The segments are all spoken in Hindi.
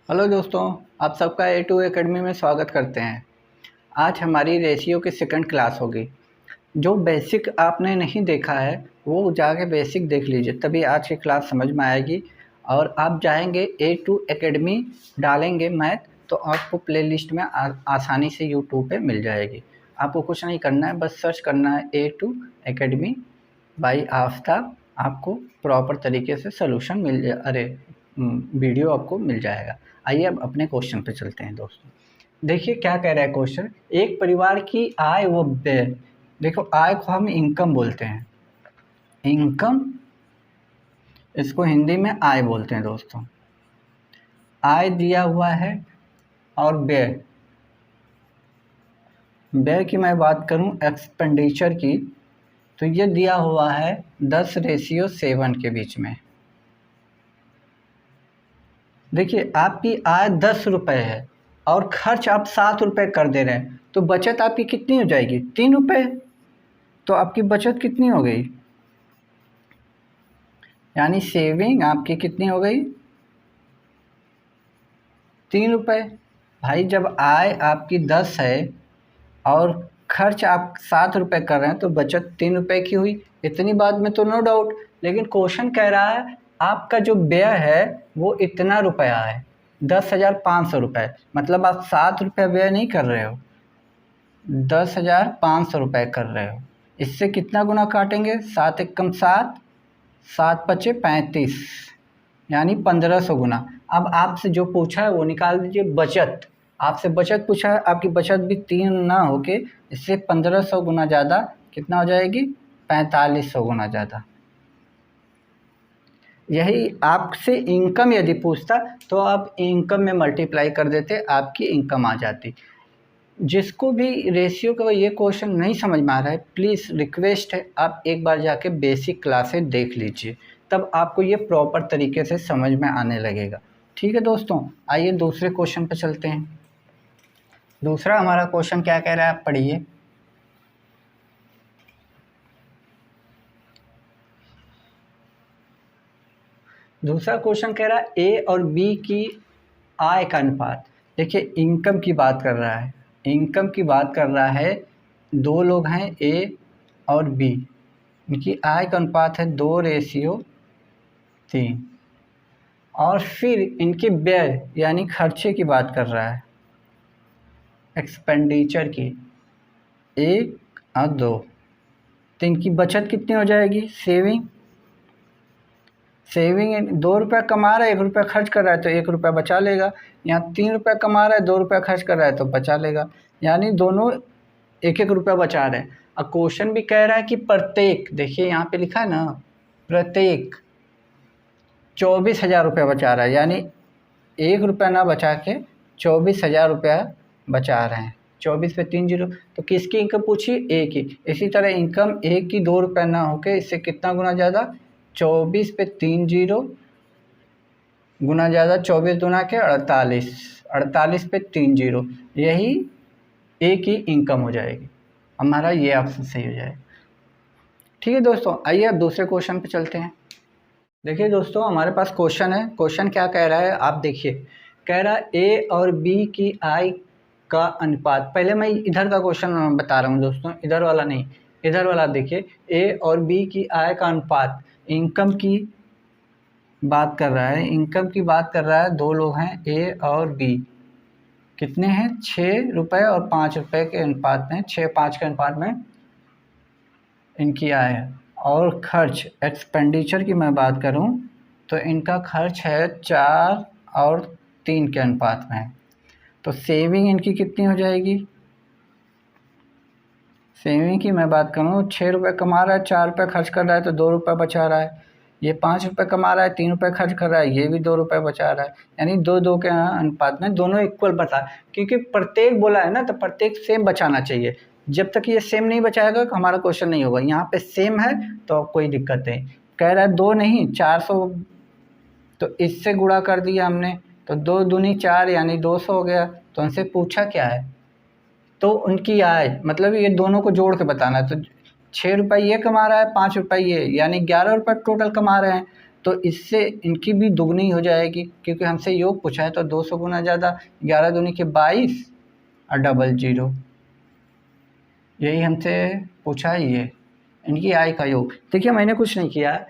हेलो दोस्तों, आप सबका A2 एकेडमी में स्वागत करते हैं। आज हमारी रेशियो की सेकंड क्लास होगी। जो बेसिक आपने नहीं देखा है वो जाके बेसिक देख लीजिए, तभी आज की क्लास समझ में आएगी। और आप जाएंगे A2 एकेडमी, डालेंगे मैथ, तो आपको प्लेलिस्ट में आसानी से यूट्यूब पे मिल जाएगी। आपको कुछ नहीं करना है, बस सर्च करना है A2 एकेडमी बाई आफ्ताब। आपको प्रॉपर तरीके से सोल्यूशन वीडियो आपको मिल जाएगा। आइए अब अपने क्वेश्चन पे चलते हैं दोस्तों। देखिए क्या कह रहा है क्वेश्चन। एक परिवार की आय व व्यय, देखो आय को हम इनकम बोलते हैं, इनकम इसको हिंदी में आय बोलते हैं दोस्तों। आय दिया हुआ है और व्यय, व्यय की मैं बात करूं एक्सपेंडिचर की, तो ये दिया हुआ है 10:7 के बीच में। देखिए आपकी आय 10 रुपये है और खर्च आप 7 रुपये कर दे रहे हैं, तो बचत आपकी कितनी हो जाएगी? 3 रुपये। तो आपकी बचत कितनी हो गई, यानी सेविंग आपकी कितनी हो गई? 3 रुपये। भाई जब आय आपकी 10 है और खर्च आप 7 रुपये कर रहे हैं तो बचत 3 रुपये की हुई। इतनी बात में तो नो डाउट। लेकिन क्वेश्चन कह रहा है आपका जो व्यय है वो इतना रुपया है, 10,500 रुपये। मतलब आप 7 रुपये व्यय नहीं कर रहे हो, 10,500 रुपये कर रहे हो। इससे कितना गुना काटेंगे? 7 एकम 7, 7 पचे 35, यानी 1500 गुना। अब आपसे जो पूछा है वो निकाल दीजिए। बचत, आपसे बचत पूछा है, आपकी बचत भी 3 ना होके इससे 1500 गुना ज़्यादा कितना हो जाएगी? 4500 गुना ज़्यादा। यही आपसे इनकम यदि पूछता तो आप इनकम में मल्टीप्लाई कर देते, आपकी इनकम आ जाती। जिसको भी रेशियो का ये क्वेश्चन नहीं समझ में आ रहा है, प्लीज़ रिक्वेस्ट है आप एक बार जाके बेसिक क्लासें देख लीजिए, तब आपको ये प्रॉपर तरीके से समझ में आने लगेगा। ठीक है दोस्तों, आइए दूसरे क्वेश्चन पर चलते हैं। दूसरा हमारा क्वेश्चन क्या कह रहा है, आप पढ़िए। दूसरा क्वेश्चन कह रहा है ए और बी की आय का अनुपात। देखिए इनकम की बात कर रहा है, इनकम की बात कर रहा है। दो लोग हैं ए और बी, इनकी आय का अनुपात है 2:3। और फिर इनके व्यय यानी खर्चे की बात कर रहा है, एक्सपेंडिचर की, 1 और 2। तो इनकी बचत कितनी हो जाएगी? सेविंग 2 रुपये कमा रहा है, 1 रुपया खर्च कर रहा है तो 1 रुपया बचा लेगा। यहाँ 3 रुपये कमा रहा है, 2 रुपया खर्च कर रहा है तो बचा लेगा, यानी दोनों 1-1 रुपया बचा रहे हैं। अब क्वेश्चन भी कह रहा है कि प्रत्येक, देखिए यहाँ पे लिखा है ना, प्रत्येक 24,000 रुपया बचा रहा है, यानी 1 रुपया ना बचा के 24,000 रुपया बचा रहे हैं। 24 पे 3 जीरो, तो किसकी इनकम पूछी? ए की। इसी तरह इनकम ए की 2 रुपये ना होके इससे कितना गुना ज़्यादा? 24 पे 3 जीरो गुना ज़्यादा, 24 दुना के 48, 48 पे 3 जीरो, यही ए की इनकम हो जाएगी। हमारा ये ऑप्शन सही हो जाएगा। ठीक है दोस्तों, आइए अब दूसरे क्वेश्चन पे चलते हैं। देखिए दोस्तों हमारे पास क्वेश्चन है। क्वेश्चन क्या कह रहा है आप देखिए। कह रहा है ए और बी की आय का अनुपात। पहले मैं इधर का क्वेश्चन बता रहा हूँ दोस्तों, इधर वाला नहीं, इधर वाला देखिए। ए और बी की आय का अनुपात, इनकम की बात कर रहा है, इनकम की बात कर रहा है। दो लोग हैं ए और बी, कितने हैं? 6 रुपये और 5 रुपये के अनुपात में, 6-5 के अनुपात में इनकी आय है। और खर्च, एक्सपेंडिचर की मैं बात करूं तो इनका खर्च है 4 और 3 के अनुपात में। तो सेविंग इनकी कितनी हो जाएगी? सेविंग की मैं बात करूं, 6 रुपये कमा रहा है, 4 रुपये खर्च कर रहा है तो 2 रुपये बचा रहा है। ये 5 रुपये कमा रहा है, 3 रुपये खर्च कर रहा है, ये भी 2 रुपये बचा रहा है, यानी 2-2 के अनुपात में दोनों इक्वल बचा। क्योंकि प्रत्येक बोला है ना, तो प्रत्येक सेम बचाना चाहिए। जब तक ये सेम नहीं बचाएगा तो हमारा क्वेश्चन नहीं होगा। यहाँ पे सेम है तो कोई दिक्कत नहीं। कह रहा है 2 नहीं 400, तो इससे गुणा कर दिया हमने, तो 2 दूनी 4 यानी 200 हो गया। तो उनसे पूछा क्या है? तो उनकी आय, मतलब ये दोनों को जोड़ के बताना है। तो 6 रुपये ये कमा रहा है, 5 रुपये ये, यानी 11 रुपये टोटल कमा रहे हैं। तो इससे इनकी भी दुगनी हो जाएगी, क्योंकि हमसे योग पूछा है। तो 200 गुना ज़्यादा, 11 दूनी के 22 और 00, यही हमसे पूछा है। ये इनकी आय का योग। देखिए मैंने कुछ नहीं किया,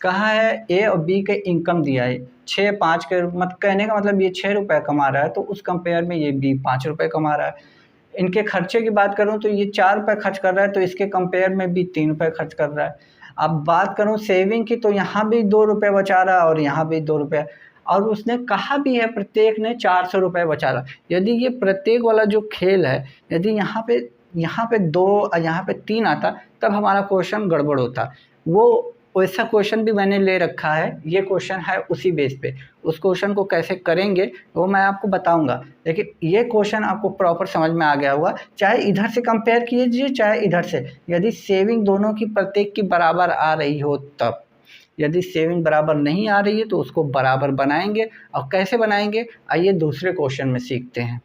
कहा है ए और बी के इनकम दिया है 6, 5 के, मत कहने का मतलब ये 6 रुपये कमा रहा है, तो उस कंपेयर में ये बी 5 रुपये कमा रहा है। इनके खर्चे की बात करूं तो ये 4 रुपये खर्च कर रहा है, तो इसके कंपेयर में भी 3 रुपये खर्च कर रहा है। अब बात करूं सेविंग की, तो यहाँ भी 2 रुपये बचा रहा है और यहाँ भी 2 रुपये, और उसने कहा भी है प्रत्येक ने 400 रुपये बचा रहा। यदि ये प्रत्येक वाला जो खेल है, यदि यहाँ पे 2 और यहाँ पे 3 आता, तब हमारा क्वेश्चन गड़बड़ होता। वो वैसा क्वेश्चन भी मैंने ले रखा है, ये क्वेश्चन है उसी बेस पे। उस क्वेश्चन को कैसे करेंगे वो मैं आपको बताऊंगा, लेकिन ये क्वेश्चन आपको प्रॉपर समझ में आ गया होगा। चाहे इधर से कंपेयर कीजिए चाहे इधर से, यदि सेविंग दोनों की प्रत्येक की बराबर आ रही हो तब। यदि सेविंग बराबर नहीं आ रही है तो उसको बराबर बनाएंगे। और कैसे बनाएंगे, आइए दूसरे क्वेश्चन में सीखते हैं।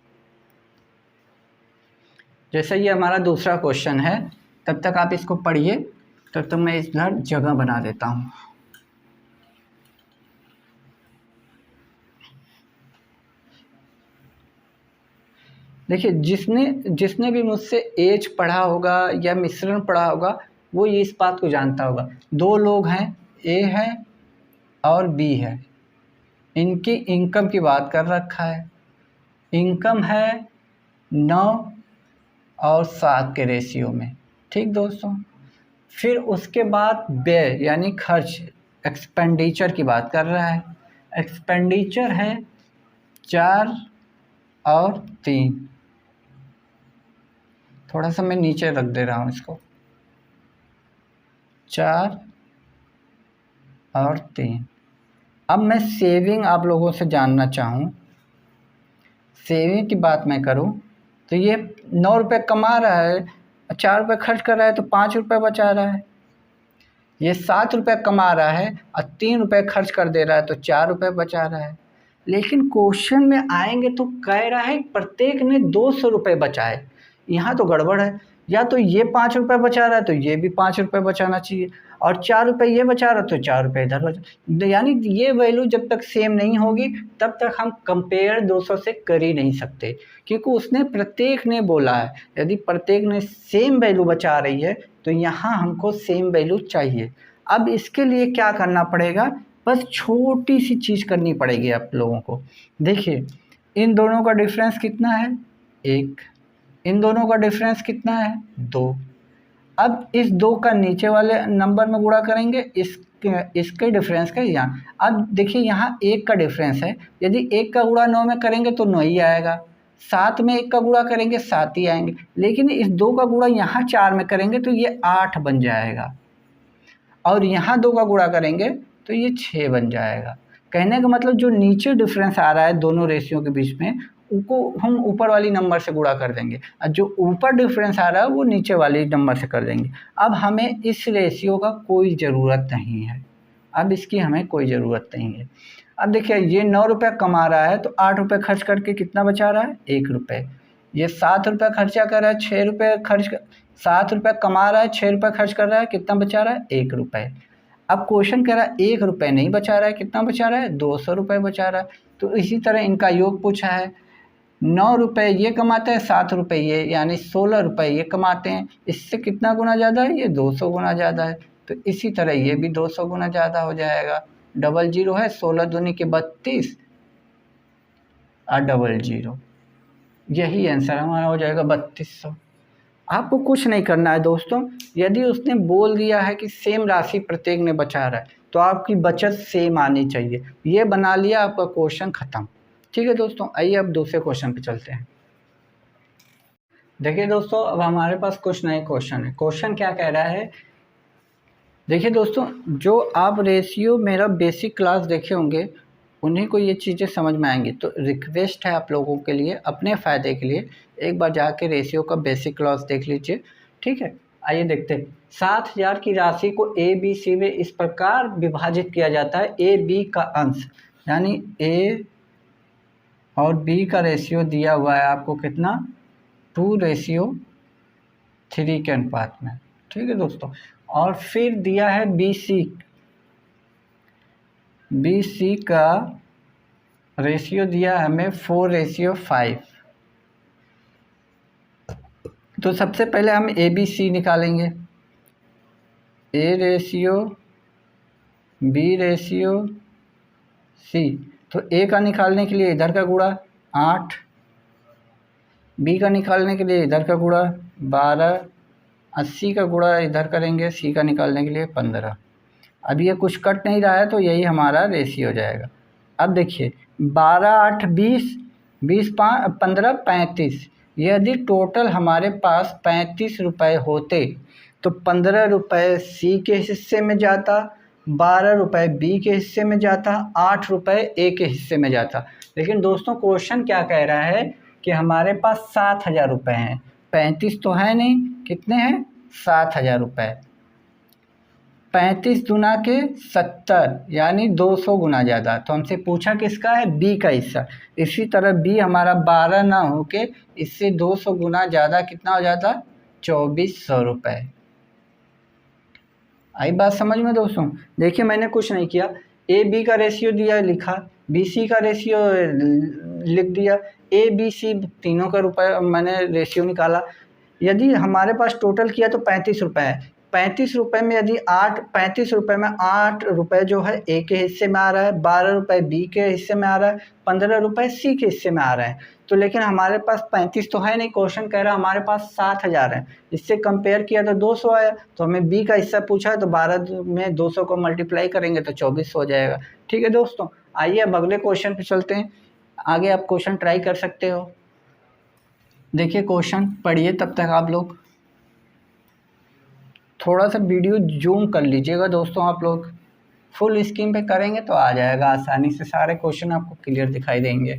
जैसे ये हमारा दूसरा क्वेश्चन है, तब तक आप इसको पढ़िए, तब तक मैं इधर जगह बना देता हूँ। देखिए जिसने भी मुझसे एज पढ़ा होगा या मिश्रण पढ़ा होगा, वो ये इस बात को जानता होगा। 2 लोग हैं, ए है और बी है, इनकी इनकम की बात कर रखा है। इनकम है 9 और 7 के रेशियो में, ठीक दोस्तों। फिर उसके बाद व्यय यानी खर्च, एक्सपेंडिचर की बात कर रहा है। एक्सपेंडिचर है 4 और 3, थोड़ा सा मैं नीचे रख दे रहा हूँ इसको, 4 और 3। अब मैं सेविंग आप लोगों से जानना चाहूँ, सेविंग की बात मैं करूँ तो ये 9 रुपये कमा रहा है, 4 रुपये खर्च कर रहा है, तो 5 रुपये बचा रहा है। ये 7 रुपये कमा रहा है और 3 रुपये खर्च कर दे रहा है, तो 4 रुपये बचा रहा है। लेकिन क्वेश्चन में आएंगे तो कह रहा है प्रत्येक ने 200 रुपये बचाए। यहाँ तो गड़बड़ है, या तो ये 5 रुपये बचा रहा है तो ये भी 5 रुपये बचाना चाहिए, और 4 रुपये ये बचा रहा तो 4 रुपये इधर बचा। यानी ये वैल्यू जब तक सेम नहीं होगी तब तक हम कंपेयर 200 से कर ही नहीं सकते, क्योंकि उसने प्रत्येक ने बोला है। यदि प्रत्येक ने सेम वैल्यू बचा रही है तो यहाँ हमको सेम वैल्यू चाहिए। अब इसके लिए क्या करना पड़ेगा, बस छोटी सी चीज़ करनी पड़ेगी आप लोगों को। देखिए इन दोनों का डिफरेंस कितना है, 1। इन दोनों का डिफरेंस कितना है, 2। अब इस 2 का नीचे वाले नंबर में गुणा करेंगे, इसके डिफरेंस का यहाँ। अब देखिए यहाँ 1 का डिफरेंस है, यदि 1 का गुणा 9 में करेंगे तो 9 ही आएगा। 7 में 1 का गुणा करेंगे 7 ही आएंगे। लेकिन इस 2 का गुणा यहाँ 4 में करेंगे तो ये 8 बन जाएगा, और यहाँ 2 का गुणा करेंगे तो ये 6 बन जाएगा। कहने का मतलब जो नीचे डिफरेंस आ रहा है दोनों रेशियो के बीच में, उनको हम ऊपर वाली नंबर से गुणा कर देंगे, और जो ऊपर डिफरेंस आ रहा है वो नीचे वाली नंबर से कर देंगे। अब हमें इस रेशियो का कोई ज़रूरत नहीं है, अब इसकी हमें कोई ज़रूरत नहीं है। अब देखिए ये 9 रुपये कमा रहा है तो 8 रुपये खर्च करके कितना बचा रहा है, 1 रुपये। ये 7 रुपये खर्चा कर रहा है, 6 रुपये 7 रुपये कमा रहा है, 6 रुपये खर्च कर रहा है, कितना बचा रहा है, 1 रुपये। अब क्वेश्चन कह रहा है 1 रुपये नहीं बचा रहा है, कितना बचा रहा है, 200 रुपये बचा रहा है। तो इसी तरह इनका योग पूछा है, 9 रुपये ये कमाते हैं, 7 रुपये ये, यानी 16 रुपये ये कमाते हैं। इससे कितना गुना ज़्यादा है, ये 200 गुना ज़्यादा है। तो इसी तरह ये भी 200 गुना ज़्यादा हो जाएगा। 00 है, 16 दूनी के 32 और 00, यही आंसर हमारा हो जाएगा 3200। आपको कुछ नहीं करना है दोस्तों, यदि उसने बोल दिया है कि सेम राशि प्रत्येक ने बचा रहा है तो आपकी बचत सेम आनी चाहिए। ये बना लिया, आपका क्वेश्चन ख़त्म। ठीक है दोस्तों, आइए अब दूसरे क्वेश्चन पे चलते हैं। देखिए दोस्तों, अब हमारे पास कुछ नए क्वेश्चन है। क्वेश्चन क्या कह रहा है, देखिए दोस्तों, जो आप रेशियो मेरा बेसिक क्लास देखे होंगे उन्हीं को ये चीज़ें समझ में आएंगी। तो रिक्वेस्ट है आप लोगों के लिए, अपने फ़ायदे के लिए एक बार जाके रेशियो का बेसिक क्लास देख लीजिए। ठीक है, आइए देखते हैं। 7000 की राशि को ए बी सी में इस प्रकार विभाजित किया जाता है, ए बी का अंश, यानी ए और बी का रेशियो दिया हुआ है आपको कितना, 2:3 के अनुपात में। ठीक है दोस्तों, और फिर दिया है बी सी, BC का रेशियो दिया हमें 4:5। तो सबसे पहले हम ABC निकालेंगे, A/B/C। तो A का निकालने के लिए इधर का गुणा 8, B का निकालने के लिए इधर का गुणा 12, 80 का गुणा इधर करेंगे C का निकालने के लिए 15। अब ये कुछ कट नहीं रहा है तो यही हमारा रेशियो हो जाएगा। अब देखिए 12 8 20, 20 5 15 35। यदि टोटल हमारे पास 35 रुपये होते तो 15 रुपये C के हिस्से में जाता, 12 रुपये B के हिस्से में जाता, 8 रुपये A के हिस्से में जाता। लेकिन दोस्तों क्वेश्चन क्या कह रहा है कि हमारे पास 7,000 रुपये हैं, 35 तो है नहीं, कितने हैं 7,000 रुपये। 35 गुना के 70 यानी 200 गुना ज़्यादा। तो हमसे पूछा किसका है, B का हिस्सा। इसी तरह B हमारा 12 ना हो के इससे 200 गुना ज़्यादा कितना हो जाता, 2400 रुपये। आई बात समझ में दोस्तों। देखिए मैंने कुछ नहीं किया, AB का रेशियो दिया लिखा, BC का रेशियो लिख दिया, ABC तीनों का रुपये मैंने रेशियो निकाला। यदि हमारे पास टोटल किया तो 35 रुपये है, 35 रुपये में यदि 35 रुपये में 8 रुपये जो है A के हिस्से में आ रहा है, 12 रुपये B के हिस्से में आ रहा है, 15 रुपये C के हिस्से में आ रहे हैं। तो लेकिन हमारे पास 35 तो है नहीं, क्वेश्चन कह रहा है हमारे पास 7,000 है। इससे कंपेयर किया तो 200 आया, तो हमें B का हिस्सा पूछा है तो 12 में 200 को मल्टीप्लाई करेंगे तो 2400 हो जाएगा। ठीक है दोस्तों, आइए अब अगले क्वेश्चन पे चलते हैं। आगे आप क्वेश्चन ट्राई कर सकते हो। देखिए क्वेश्चन पढ़िए, तब तक आप लोग थोड़ा सा वीडियो जूम कर लीजिएगा दोस्तों। आप लोग फुल स्क्रीन पे करेंगे तो आ जाएगा आसानी से, सारे क्वेश्चन आपको क्लियर दिखाई देंगे।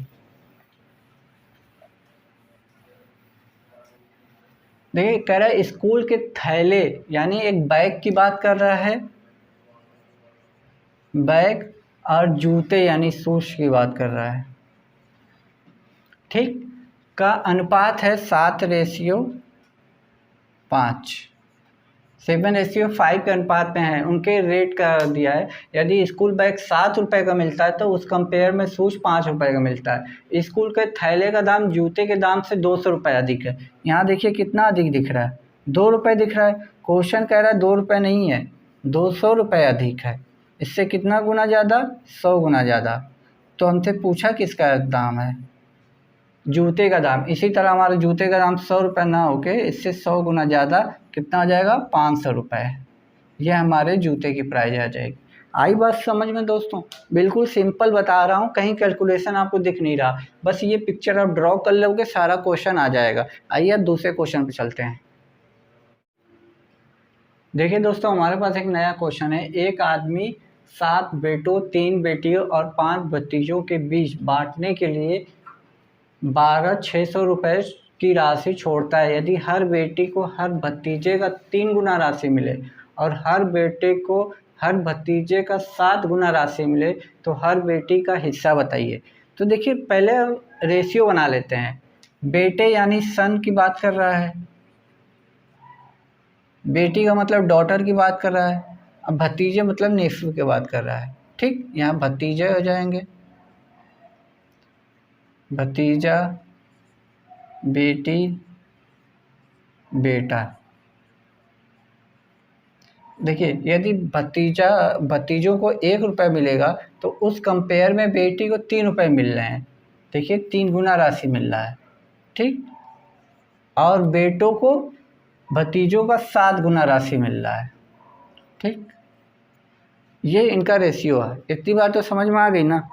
देखिए कह रहा है स्कूल के थैले यानी एक बैग की बात कर रहा है, बैग और जूते यानी शूज की बात कर रहा है। ठीक, का अनुपात है 7:5, 7:5 के अनुपात में है। उनके रेट का दिया है, यदि स्कूल बैग 7 रुपये का मिलता है तो उस कंपेयर में शूज 5 रुपये का मिलता है। स्कूल के थैले का दाम जूते के दाम से 200 रुपये अधिक है। यहाँ देखिए कितना अधिक दिख रहा है, 2 रुपये दिख रहा है। क्वेश्चन कह रहा है 2 रुपये नहीं है, 200 रुपये अधिक है। इससे कितना गुना ज़्यादा, 100 गुना ज़्यादा। तो हमसे पूछा किसका दाम है, जूते का दाम। इसी तरह हमारे जूते का दाम 100 रुपये ना होके इससे 100 गुना ज़्यादा कितना हो जाएगा, 500 रुपये। यह हमारे जूते की प्राइस आ जाएगी। आई बात समझ में दोस्तों, बिल्कुल सिंपल बता रहा हूँ, कहीं कैलकुलेशन आपको दिख नहीं रहा, बस ये पिक्चर आप ड्रॉ कर लोगे सारा क्वेश्चन आ जाएगा। आइए अब दूसरे क्वेश्चन पे चलते हैं। देखिए दोस्तों हमारे पास एक नया क्वेश्चन है। एक आदमी 7 बेटों, 3 बेटियों और 5 भतीजों के बीच बांटने के लिए 600 रुपये की राशि छोड़ता है। यदि हर बेटी को हर भतीजे का 3 गुना राशि मिले और हर बेटे को हर भतीजे का 7 गुना राशि मिले तो हर बेटी का हिस्सा बताइए। तो देखिए पहले रेशियो बना लेते हैं। बेटे यानी सन की बात कर रहा है, बेटी का मतलब डॉटर की बात कर रहा है, अब भतीजे मतलब नेफ्यू की बात कर रहा है। ठीक, यहाँ भतीजे हो जाएंगे, भतीजा, बेटी, बेटा। देखिए यदि भतीजों को 1 रुपये मिलेगा तो उस कंपेयर में बेटी को 3 रुपये मिल रहे हैं। देखिए 3 गुना राशि मिल रहा है। ठीक, और बेटों को भतीजों का 7 गुना राशि मिल रहा है। ठीक, ये इनका रेशियो है। इतनी बात तो समझ में आ गई ना।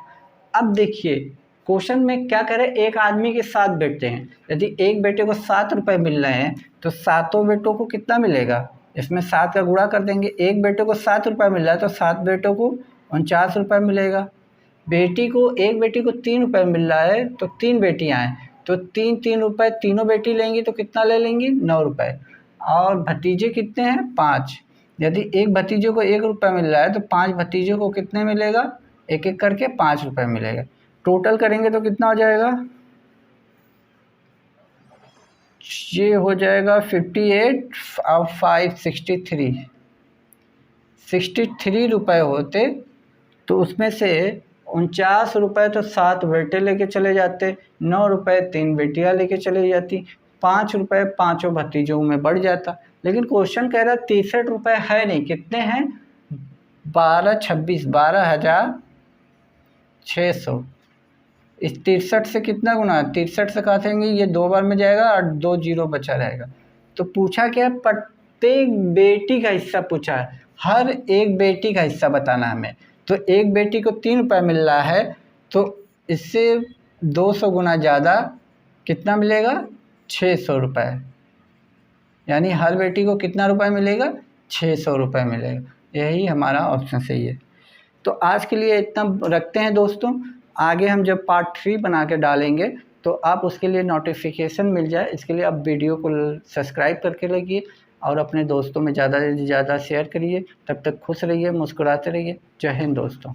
अब देखिए क्वेश्चन में क्या करें, एक आदमी के 7 बेटे हैं, यदि एक बेटे को 7 रुपये मिल रहे हैं तो 7 बेटों को कितना मिलेगा, इसमें 7 का गुणा कर देंगे। एक बेटे को 7 रुपये मिल रहा है तो 7 बेटों को 49 रुपये मिलेगा। बेटी को, एक बेटी को 3 रुपये मिल रहा है तो 3 बेटियां हैं तो 3 रुपये, तीनों बेटी लेंगी तो कितना ले लेंगी, 9 रुपये। और भतीजे कितने हैं, 5। यदि एक भतीजे को 1 रुपया मिल रहा है तो 5 भतीजों को कितने मिलेगा, एक एक करके 5 रुपये मिलेगा। टोटल करेंगे तो कितना हो जाएगा, ये हो जाएगा 58 और 5 63 रुपये होते तो उसमें से 49 रुपये तो 7 बेटे लेके चले जाते, 9 रुपये 3 बेटियाँ लेके चले जाती, 5 रुपये 5 भतीजों में बढ़ जाता। लेकिन क्वेश्चन कह रहा है 63 रुपये है नहीं, कितने हैं? 12,600। इस 63 से कितना गुना है? 63 से काटेंगे, ये 2 बार में जाएगा और 2 जीरो बचा रहेगा। तो पूछा क्या है? प्रत्येक बेटी का हिस्सा पूछा है, हर एक बेटी का हिस्सा बताना हमें। तो एक बेटी को 3 रुपये मिल रहा है, तो इससे 200 गुना ज़्यादा कितना मिलेगा? 600 रुपये। यानी हर बेटी को कितना रुपये मिलेगा? 600 रुपये मिलेगा। यही हमारा ऑप्शन सही है। तो आज के लिए इतना रखते हैं दोस्तों। आगे हम जब पार्ट 3 बना के डालेंगे तो आप उसके लिए नोटिफिकेशन मिल जाए, इसके लिए आप वीडियो को सब्सक्राइब करके रखिए और अपने दोस्तों में ज़्यादा से ज़्यादा शेयर करिए। तब तक खुश रहिए, मुस्कुराते रहिए। जय हिंद दोस्तों।